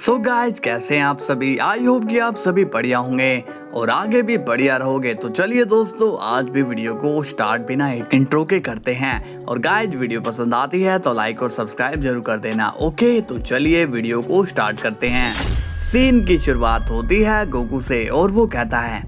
So guys कैसे हैं आप सभी। आई होप कि आप सभी बढ़िया होंगे और आगे भी बढ़िया रहोगे। तो चलिए दोस्तों, आज भी वीडियो को स्टार्ट बिना एक इंट्रो के करते हैं। और गाइज वीडियो पसंद आती है तो लाइक और सब्सक्राइब जरूर कर देना। ओके तो चलिए वीडियो को स्टार्ट करते हैं। सीन की शुरुआत होती है गोकू से और वो कहता है,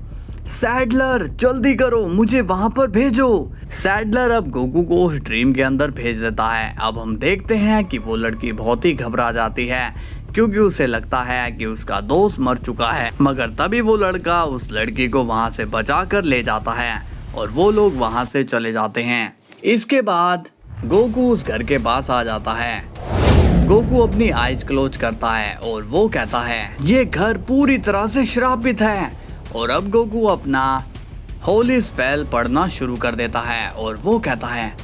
सैडलर जल्दी करो, मुझे वहां पर भेजो। सैडलर अब गोकू को उस ड्रीम के अंदर भेज देता है। अब हम देखते हैं कि वो लड़की बहुत ही घबरा जाती है क्योंकि उसे लगता है कि उसका दोस्त मर चुका है। मगर तभी वो लड़का उस लड़की को वहां से बचा कर ले जाता है और वो लोग वहां से चले जाते हैं। इसके बाद गोकू उस घर के पास आ जाता है। गोकू अपनी आइज क्लोज करता है और वो कहता है, ये घर पूरी तरह से श्रापित है। और अब गोकू अपना होली स्पेल पढ़ना शुरू कर देता है और वो कहता है,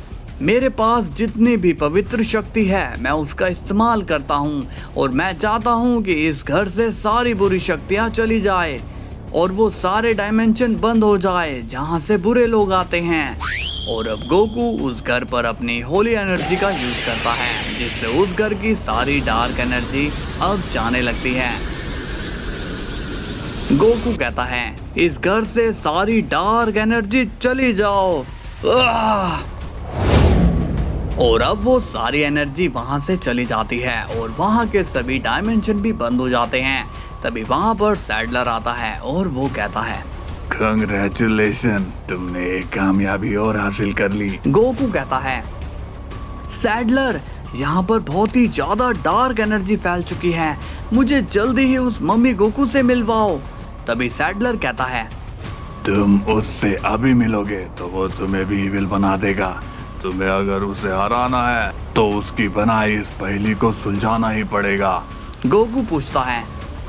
मेरे पास जितनी भी पवित्र शक्ति है मैं उसका इस्तेमाल करता हूँ और मैं चाहता हूँ कि इस घर से सारी बुरी शक्तियाँ चली जाए और वो सारे डायमेंशन बंद हो जाए जहाँ से बुरे लोग आते हैं। और अब गोकू उस घर पर अपनी होली एनर्जी का यूज करता है जिससे उस घर की सारी डार्क एनर्जी अब जाने लगती है। गोकू कहता है, इस घर से सारी डार्क एनर्जी चली जाओ। और अब वो सारी एनर्जी वहां से चली जाती है और वहां के सभी डायमेंशन भी बंद हो जाते हैं। तभी वहां पर सैडलर आता है और वो कहता है, कांग्रेचुलेशन, तुमने एक कामयाबी और हासिल कर ली। गोकू कहता है, सैडलर यहाँ पर बहुत ही ज्यादा डार्क एनर्जी फैल चुकी है, मुझे जल्दी ही उस मम्मी गोकू से मिलवाओ। तभी सैडलर कहता है, तुम उससे अभी मिलोगे तो वो तुम्हें भी इविल बना देगा। तुम्हें अगर उसे हराना है तो उसकी बनाई इस पहेली को सुलझाना ही पड़ेगा। गोकू पूछता है,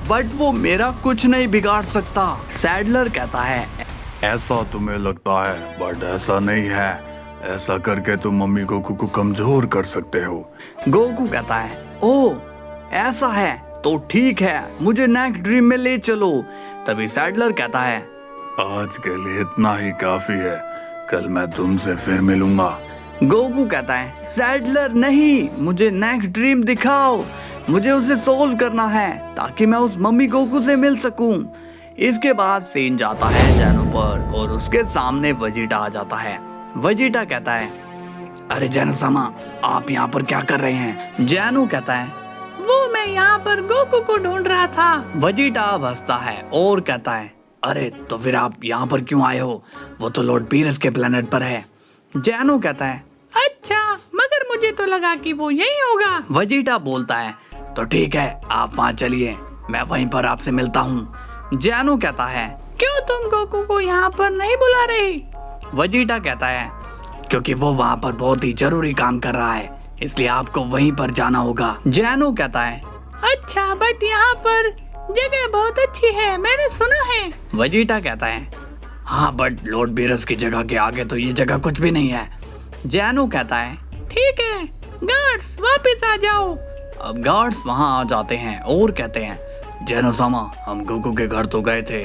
बट वो मेरा कुछ नहीं बिगाड़ सकता। सैडलर कहता है, ऐसा तुम्हें लगता है बट ऐसा नहीं है। ऐसा करके तुम मम्मी गोकू को कमजोर कर सकते हो। गोकू कहता है, ओ ऐसा है तो ठीक है, मुझे नेक्स्ट ड्रीम में ले चलो। तभी सैडलर कहता है, आज के लिए इतना ही काफी है, कल मैं तुमसे फिर मिलूंगा। गोकू कहता है, सैडलर नहीं, मुझे नेक्स्ट ड्रीम दिखाओ, मुझे उसे सोल्व करना है ताकि मैं उस मम्मी गोकू से मिल सकूं। इसके बाद सीन जाता है जैनो पर और उसके सामने वेजिटा आ जाता है। वेजिटा कहता है, अरे जैनो सामा, आप यहाँ पर क्या कर रहे हैं? जैनो कहता है, वो मैं यहाँ पर गोकू को ढूंढ रहा था। वेजिटा हंसता है और कहता है, अरे तो फिर आप यहाँ पर क्यों आए हो? वो तो लॉर्ड बीरस के प्लेनेट पर है। जैनो कहता है, अच्छा, मगर मुझे तो लगा कि वो यही होगा। वेजिटा बोलता है, तो ठीक है, आप वहाँ चलिए, मैं वहीं पर आपसे मिलता हूँ। जैनो कहता है, क्यों तुम गोकू को यहाँ पर नहीं बुला रहे? वेजिटा कहता है, क्योंकि वो वहाँ पर बहुत ही जरूरी काम कर रहा है, इसलिए आपको वहीं पर जाना होगा। जैनो कहता है, अच्छा, बट यहाँ पर जगह बहुत अच्छी है, मैंने सुना है। वेजिटा कहता है, हाँ बट लॉर्ड बीरस की जगह के आगे तो ये जगह कुछ भी नहीं है। जैनो कहता है, ठीक है, गार्ड्स वापस आ जाओ। अब गार्ड्स वहां आ जाते हैं और कहते हैं, जैनो सामा, हम गोकू के घर तो गए थे।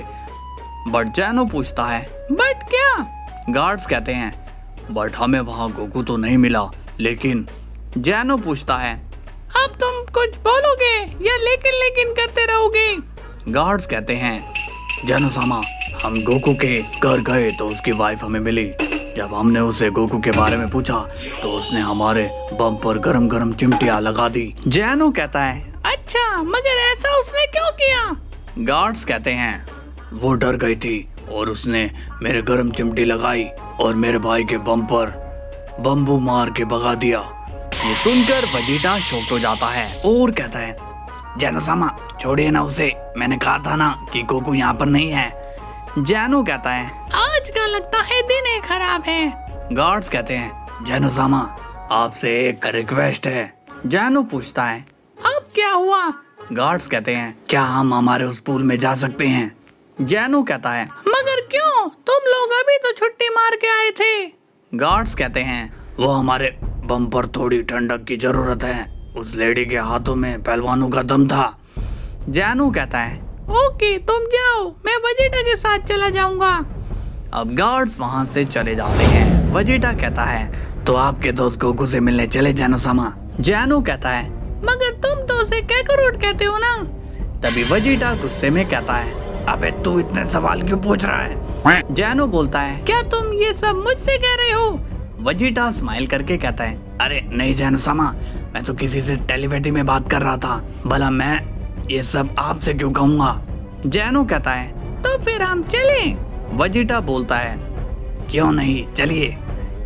बट जैनो पूछता है, बट क्या? गार्ड्स कहते हैं, बट हमें वहां गोकू तो नहीं मिला। लेकिन जैनो पूछता है, अब तुम कुछ बोलोगे या लेकिन करते रहोगे? गार्ड्स कहते हैं, जैनो सामा, हम गोकू के घर गए तो उसकी वाइफ हमें मिली। जब हमने उसे गोकू के बारे में पूछा तो उसने हमारे बम पर गरम गरम चिमटियां लगा दी। जैनो कहता है, अच्छा, मगर ऐसा उसने क्यों किया? गार्ड्स कहते हैं, वो डर गई थी और उसने मेरे गरम चिमटी लगाई और मेरे भाई के बम पर बम्बू मार के भगा दिया। ये सुनकर वेजिटा शॉक्ड हो जाता है और कहता है, जैनो सामा, छोड़िए ना उसे, मैंने कहा था ना कि गोकू यहाँ पर नहीं है। जैनो कहता है, आज का लगता है दिन ही खराब है। गार्ड्स कहते हैं, जैनो सामा, आपसे एक रिक्वेस्ट है। जैनो पूछता है, अब क्या हुआ? गार्ड्स कहते हैं, क्या हम हमारे उस पूल में जा सकते हैं? जैनो कहता है, मगर क्यों? तुम लोग अभी तो छुट्टी मार के आए थे। गार्ड्स कहते हैं, वो हमारे बम पर थोड़ी ठंडक की जरूरत है, उस लेडी के हाथों में पहलवानों का दम था। जैनो कहता है, ओके, तुम जाओ, मैं वेजिटा के साथ चला जाऊंगा। अब गार्ड्स वहां से चले जाते हैं। वेजिटा कहता है, तो आपके दोस्त गोकू से मिलने चले जैनो सामा। जैनो कहता है, मगर तुम तो उसे कैकरूट कहते हो ना। तभी वेजिटा गुस्से में कहता है, अबे तू इतने सवाल क्यों पूछ रहा है? जैनो बोलता है, क्या तुम ये सब मुझसे कह रहे हो? वेजिटा स्माइल करके कहता है, अरे नहीं जैनो सामा, मैं तो किसी से टेलीपैथी में बात कर रहा था, भला मैं ये सब आपसे क्यों कहूँगा? जैनो कहता है, तो फिर हम चलें? वेजिटा बोलता है, क्यों नहीं, चलिए।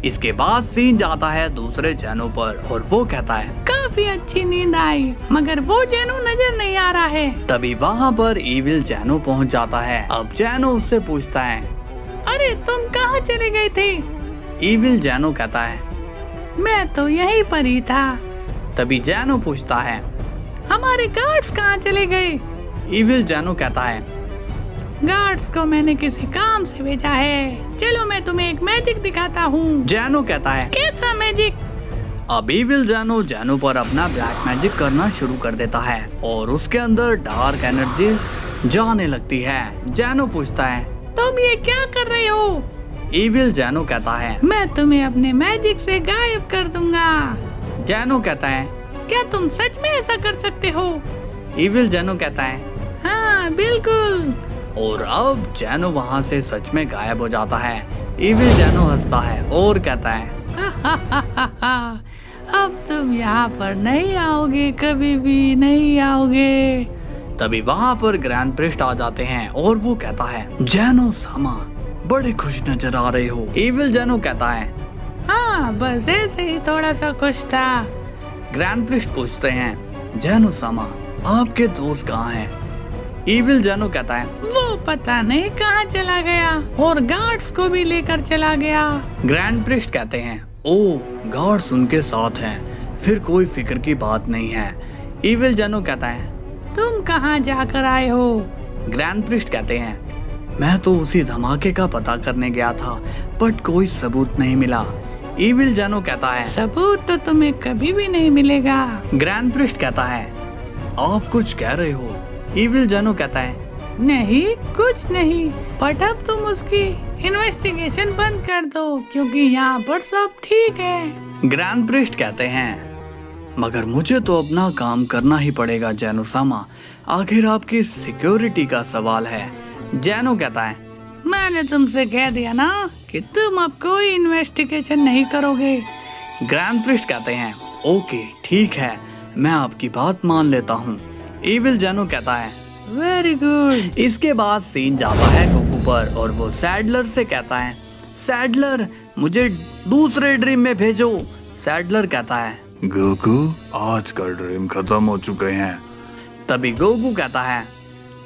इसके बाद सीन जाता है दूसरे जैनो पर और वो कहता है, काफी अच्छी नींद आई, मगर वो जैनो नजर नहीं आ रहा है। तभी वहाँ पर इविल जैनो पहुँच जाता है। अब जैनो उससे पूछता है, अरे तुम कहाँ चले गए थे? इविल जैनो कहता है, मैं तो यहीं पर ही था। तभी जैनो पूछता है, हमारे गार्ड्स कहाँ चले गए? इविल जैनो कहता है, गार्ड्स को मैंने किसी काम से भेजा है। चलो मैं तुम्हें एक मैजिक दिखाता हूँ। जैनो कहता है, कैसा मैजिक? अब इविल जैनो पर अपना ब्लैक मैजिक करना शुरू कर देता है और उसके अंदर डार्क एनर्जीज जाने लगती है। जैनो पूछता है, तुम ये क्या कर रहे हो? इविल जैनो कहता है, मैं तुम्हें अपने मैजिक से गायब कर दूंगा। जैनो कहता है, क्या तुम सच में ऐसा कर सकते हो? इविल जैनो कहता है, हाँ बिल्कुल। और अब जैनो वहाँ से सच में गायब हो जाता है। इविल जैनो हंसता है और कहता है, अब तुम यहाँ पर नहीं आओगे, कभी भी नहीं आओगे। तभी वहाँ पर ग्रैंड प्रिस्ट आ जाते हैं और वो कहता है, जैनो सामा, बड़े खुश नजर आ रहे हो। इविल जैनो कहता है, हाँ बस ऐसे ही थोड़ा सा खुश था। ग्रैंड प्रिस्ट पूछते हैं, जैनो सामा, आपके दोस्त कहाँ हैं? इविल जैनो कहता है, वो पता नहीं कहाँ चला गया और गार्ड्स को भी लेकर चला गया। ग्रैंड प्रिस्ट कहते हैं, ओ गार्ड्स उनके साथ हैं, फिर कोई फिक्र की बात नहीं है। इविल जैनो कहता है, तुम कहाँ जाकर आए हो? ग्रैंड प्रिस्ट कहते हैं, मैं तो उसी धमाके का पता करने गया था, बट कोई सबूत नहीं मिला। इविल जैनो कहता है, सबूत तो तुम्हें कभी भी नहीं मिलेगा। ग्रैंड प्रिस्ट कहता है, आप कुछ कह रहे हो? इविल जैनो कहता है, नहीं कुछ नहीं, बट अब तुम उसकी इन्वेस्टिगेशन बंद कर दो क्योंकि यहाँ पर सब ठीक है। ग्रैंड प्रिस्ट कहते हैं, मगर मुझे तो अपना काम करना ही पड़ेगा जैनो सामा, आखिर आपकी सिक्योरिटी का सवाल है। जैनो कहता है, मैंने तुमसे कह दिया ना कि तुम अब कोई इन्वेस्टिगेशन नहीं करोगे। ग्रैंड प्रिस्ट कहते हैं, ओके ठीक है, मैं आपकी बात मान लेता हूँ। इविल जैनो कहता है, वेरी गुड। इसके बाद सीन जाता है गोकू पर और वो सैडलर से कहता है, सैडलर मुझे दूसरे ड्रीम में भेजो। सैडलर कहता है, गोकू, आज का ड्रीम खत्म हो चुके हैं। तभी गोकू कहता है,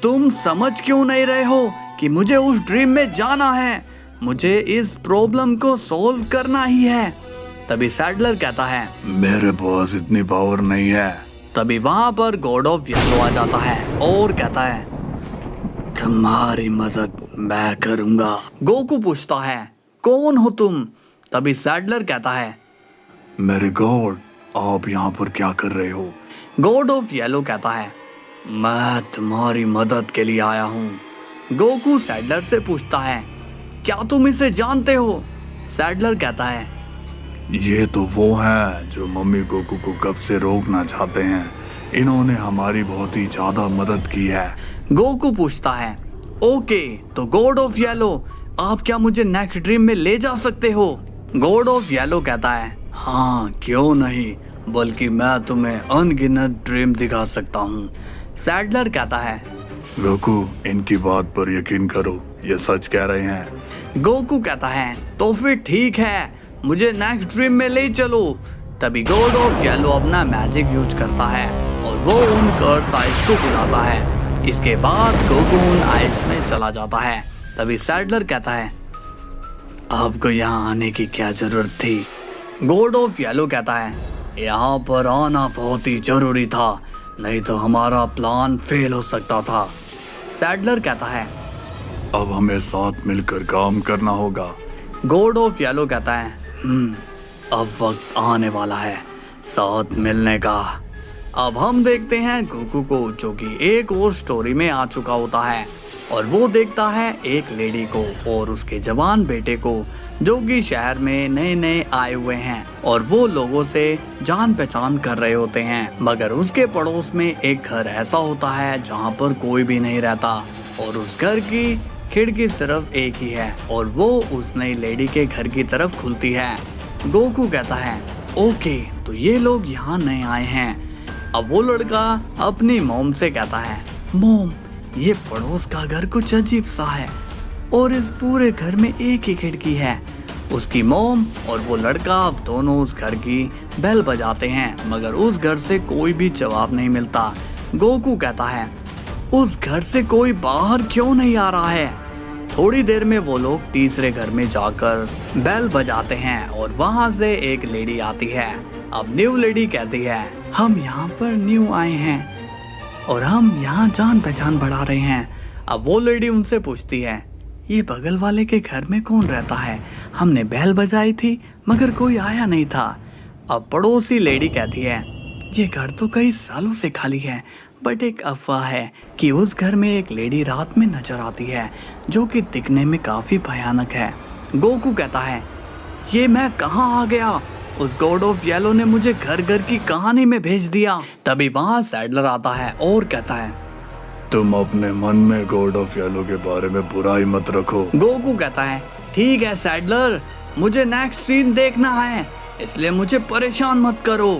तुम समझ क्यों नहीं रहे हो कि मुझे उस ड्रीम में जाना है, मुझे इस प्रॉब्लम को सॉल्व करना ही है। तभी सैडलर कहता है, मेरे पास इतनी पावर नहीं है। तभी वहाँ पर गॉड ऑफ येलो आ जाता है और कहता है, तुम्हारी मदद मैं करूंगा। गोकू पूछता है, कौन हो तुम? तभी सैडलर कहता है, मेरे गॉड, आप यहाँ पर क्या कर रहे हो? गॉड ऑफ येलो कहता है, मैं तुम्हारी मदद के लिए आया हूँ। गोकू सैडलर से पूछता है, क्या तुम इसे जानते हो? सैडलर कहता है, ये तो वो हैं जो मम्मी गोकू को कब से रोकना चाहते हैं। इन्होंने हमारी बहुत ही ज्यादा मदद की है। गोकू पूछता है, ओके तो गॉड ऑफ येलो, आप क्या मुझे नेक्स्ट ड्रीम में ले जा सकते हो? गॉड ऑफ येलो कहता है, हाँ क्यों नहीं, बल्कि मैं तुम्हें अनगिनत ड्रीम दिखा सकता हूँ। सैडलर कहता है, गोकू, इनकी बात पर यकीन करो, ये सच कह रहे हैं। गोकू कहता है, तो फिर ठीक है, मुझे नेक्स्ट ड्रीम में ले चलो। तभी गॉड ऑफ येलो अपना मैजिक यूज करता है और वो उन कर्स आइस को बुलाता है। इसके बाद गोकू उन आइस में चला जाता है। तभी सैडलर कहता है, आपको यहाँ आने की क्या जरूरत थी? गॉड ऑफ येलो कहता है, यहाँ पर आना बहुत ही जरूरी था, नहीं तो हमारा प्लान फेल हो सकता था। सैडलर कहता है, अब हमें साथ मिलकर काम करना होगा। गॉड ऑफ येलो कहता है, अब वक्त आने वाला है साथ मिलने का। अब हम देखते हैं गोकू को, जो कि एक और स्टोरी में आ चुका होता है। और वो देखता है एक लेडी को और उसके जवान बेटे को जो कि शहर में नए नए आए हुए हैं और वो लोगों से जान पहचान कर रहे होते हैं। मगर उसके पड़ोस में एक घर ऐसा होता है जहाँ पर कोई भी नहीं रहता और उस घर की खिड़की सिर्फ एक ही है और वो उस नई लेडी के घर की तरफ खुलती है। गोकू कहता है ओके, तो ये लोग यहाँ नए आए हैं। अब वो लड़का अपनी मॉम से कहता है मॉम, ये पड़ोस का घर कुछ अजीब सा है और इस पूरे घर में एक ही खिड़की है। उसकी मॉम और वो लड़का अब दोनों उस घर की बेल बजाते हैं मगर उस घर से कोई भी जवाब नहीं मिलता। गोकू कहता है उस घर से कोई बाहर क्यों नहीं आ रहा है। थोड़ी देर में वो लोग तीसरे घर में जाकर बेल बजाते हैं और वहां से एक लेडी आती है। अब न्यू लेडी कहती है हम यहाँ पर न्यू आए हैं और हम यहाँ जान पहचान बढ़ा रहे हैं। अब वो लेडी उनसे पूछती है ये बगल वाले के घर में कौन रहता है, हमने बेल बजाई थी मगर कोई आया नहीं था। अब पड़ोसी लेडी कहती है ये घर तो कई सालों से खाली है बट एक अफवाह है कि उस घर में एक लेडी रात में नजर आती है जो कि दिखने में काफी भयानक है। गोकू कहता है ये मैं कहाँ आ गया, उस गॉड ऑफ येलो ने मुझे घर घर की कहानी में भेज दिया। तभी वहाँ सैडलर आता है और कहता है तुम अपने मन में गॉड ऑफ येलो के बारे में बुराई मत रखो। गोकू कहता है ठीक है सैडलर, मुझे नेक्स्ट सीन देखना है इसलिए मुझे परेशान मत करो।